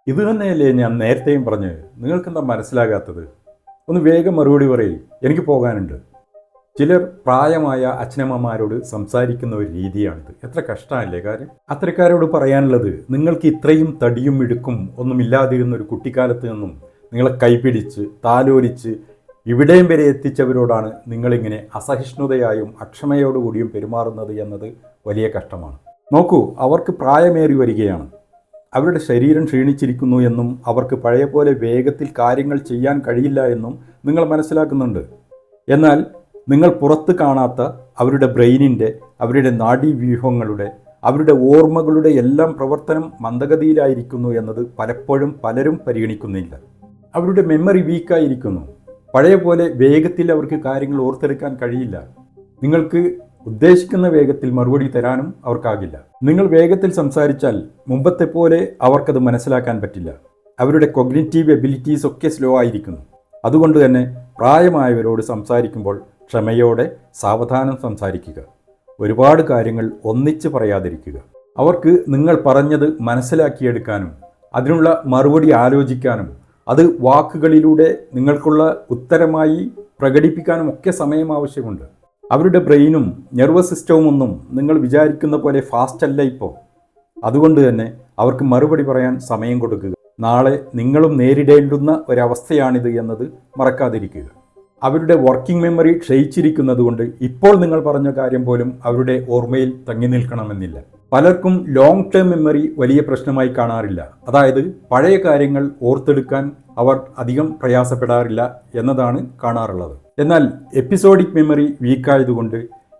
ഇത് തന്നെയല്ലേ ഞാൻ നേരത്തെയും പറഞ്ഞത്? നിങ്ങൾക്കെന്താ മനസ്സിലാകാത്തത്? ഒന്ന് വേഗം മറുപടി പറയും, എനിക്ക് പോകാനുണ്ട്. ചിലർ പ്രായമായ അച്ഛനമ്മമാരോട് സംസാരിക്കുന്ന ഒരു രീതിയാണിത്. എത്ര കഷ്ടമല്ലേ കാര്യം? അത്തരക്കാരോട് പറയാനുള്ളത്, നിങ്ങൾക്ക് ഇത്രയും തടിയും മിടുക്കും ഒന്നുമില്ലാതിരുന്ന ഒരു കുട്ടിക്കാലത്ത് നിന്നും നിങ്ങളെ കൈപിടിച്ച് താലോലിച്ച് ഇവിടെയും വരെ എത്തിച്ചവരോടാണ് നിങ്ങളിങ്ങനെ അസഹിഷ്ണുതയായും അക്ഷമയോടുകൂടിയും പെരുമാറുന്നത് എന്നത് വലിയ കഷ്ടമാണ്. നോക്കൂ, അവർക്ക് പ്രായമേറി വരികയാണ്. അവരുടെ ശരീരം ക്ഷീണിച്ചിരിക്കുന്നു എന്നും അവർക്ക് പഴയ പോലെ വേഗത്തിൽ കാര്യങ്ങൾ ചെയ്യാൻ കഴിയില്ല എന്നും നിങ്ങൾ മനസ്സിലാക്കുന്നുണ്ട്. എന്നാൽ നിങ്ങൾ പുറത്ത് കാണാത്ത അവരുടെ ബ്രെയിനിൻ്റെ, അവരുടെ നാഡീവ്യൂഹങ്ങളുടെ, അവരുടെ ഓർമ്മകളുടെ എല്ലാം പ്രവർത്തനം മന്ദഗതിയിലായിരിക്കുന്നു എന്നത് പലപ്പോഴും പലരും പരിഗണിക്കുന്നില്ല. അവരുടെ മെമ്മറി വീക്കായിരിക്കുന്നു. പഴയ പോലെ വേഗത്തിൽ അവർക്ക് കാര്യങ്ങൾ ഓർത്തെടുക്കാൻ കഴിയില്ല. നിങ്ങൾക്ക് ഉദ്ദേശിക്കുന്ന വേഗത്തിൽ മറുപടി തരാനും അവർക്കാകില്ല. നിങ്ങൾ വേഗത്തിൽ സംസാരിച്ചാൽ മുമ്പത്തെ പോലെ അവർക്കത് മനസ്സിലാക്കാൻ പറ്റില്ല. അവരുടെ കൊഗ്നിറ്റീവ് എബിലിറ്റീസ് ഒക്കെ സ്ലോ ആയിരിക്കുന്നു. അതുകൊണ്ട് തന്നെ പ്രായമായവരോട് സംസാരിക്കുമ്പോൾ ക്ഷമയോടെ സാവധാനം സംസാരിക്കുക. ഒരുപാട് കാര്യങ്ങൾ ഒന്നിച്ച് പറയാതിരിക്കുക. അവർക്ക് നിങ്ങൾ പറഞ്ഞത് മനസ്സിലാക്കിയെടുക്കാനും അതിനുള്ള മറുപടി ആലോചിക്കാനും അത് വാക്കുകളിലൂടെ നിങ്ങൾക്കുള്ള ഉത്തരമായി പ്രകടിപ്പിക്കാനും ഒക്കെ സമയം ആവശ്യമുണ്ട്. അവരുടെ ബ്രെയിനും നെർവസ് സിസ്റ്റവും ഒന്നും നിങ്ങൾ വിചാരിക്കുന്ന പോലെ ഫാസ്റ്റ് അല്ല ഇപ്പോൾ. അതുകൊണ്ട് തന്നെ അവർക്ക് മറുപടി പറയാൻ സമയം കൊടുക്കുക. നാളെ നിങ്ങളും നേരിടേണ്ടുന്ന ഒരവസ്ഥയാണിത് എന്നത് മറക്കാതിരിക്കുക. അവരുടെ വർക്കിംഗ് മെമ്മറി ക്ഷയിച്ചിരിക്കുന്നത് കൊണ്ട് ഇപ്പോൾ നിങ്ങൾ പറഞ്ഞ കാര്യം പോലും അവരുടെ ഓർമ്മയിൽ തങ്ങി നിൽക്കണമെന്നില്ല. പലർക്കും ലോങ് ടേം മെമ്മറി വലിയ പ്രശ്നമായി കാണാറില്ല. അതായത് പഴയ കാര്യങ്ങൾ ഓർത്തെടുക്കാൻ അവർ അധികം പ്രയാസപ്പെടാറില്ല എന്നതാണ് കാണാറുള്ളത്. എന്നാൽ എപ്പിസോഡിക് മെമ്മറി വീക്കായതുകൊണ്ട്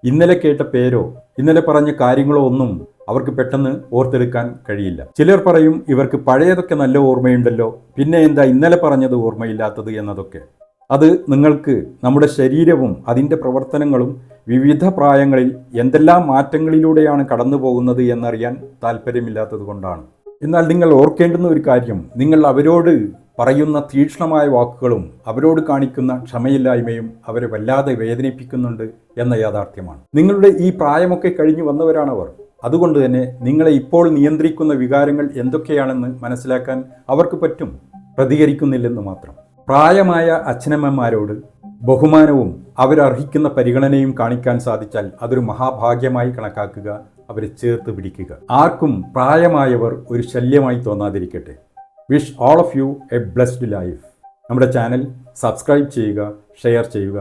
ഇന്നലെ കേട്ട പേരോ ഇന്നലെ പറഞ്ഞ കാര്യങ്ങളോ ഒന്നും അവർക്ക് പെട്ടെന്ന് ഓർത്തെടുക്കാൻ കഴിയില്ല. ചിലർ പറയും, ഇവർക്ക് പഴയതൊക്കെ നല്ല ഓർമ്മയുണ്ടല്ലോ, പിന്നെ എന്താ ഇന്നലെ പറഞ്ഞത് ഓർമ്മയില്ലാത്തത് എന്നതൊക്കെ. അത് നിങ്ങൾക്ക് നമ്മുടെ ശരീരവും അതിൻ്റെ പ്രവർത്തനങ്ങളും വിവിധ പ്രായങ്ങളിൽ എന്തെല്ലാം മാറ്റങ്ങളിലൂടെയാണ് കടന്നു പോകുന്നത് എന്നറിയാൻ താല്പര്യമില്ലാത്തത് കൊണ്ടാണ്. എന്നാൽ നിങ്ങൾ ഓർക്കേണ്ടുന്ന ഒരു കാര്യം, നിങ്ങൾ അവരോട് പറയുന്ന തീക്ഷ്ണമായ വാക്കുകളും അവരോട് കാണിക്കുന്ന ക്ഷമയില്ലായ്മയും അവരെ വല്ലാതെ വേദനിപ്പിക്കുന്നുണ്ട് എന്ന യാഥാർത്ഥ്യമാണ്. നിങ്ങളുടെ ഈ പ്രായമൊക്കെ കഴിഞ്ഞു വന്നവരാണവർ. അതുകൊണ്ട് തന്നെ നിങ്ങളെ ഇപ്പോൾ നിയന്ത്രിക്കുന്ന വികാരങ്ങൾ എന്തൊക്കെയാണെന്ന് മനസ്സിലാക്കാൻ അവർക്ക് പറ്റും. പ്രതികരിക്കുന്നില്ലെന്ന് മാത്രം. പ്രായമായ അച്ഛനമ്മമാരോട് ബഹുമാനവും അവരർഹിക്കുന്ന പരിഗണനയും കാണിക്കാൻ സാധിച്ചാൽ അതൊരു മഹാഭാഗ്യമായി കണക്കാക്കുക. അവരെ ചേർത്ത് പിടിക്കുക. ആർക്കും പ്രായമായവർ ഒരു ശല്യമായി തോന്നാതിരിക്കട്ടെ. Wish all of you a blessed life. നമ്മുടെ ചാനൽ സബ്സ്ക്രൈബ് ചെയ്യുക, ഷെയർ ചെയ്യുക.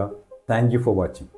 Thank you for watching.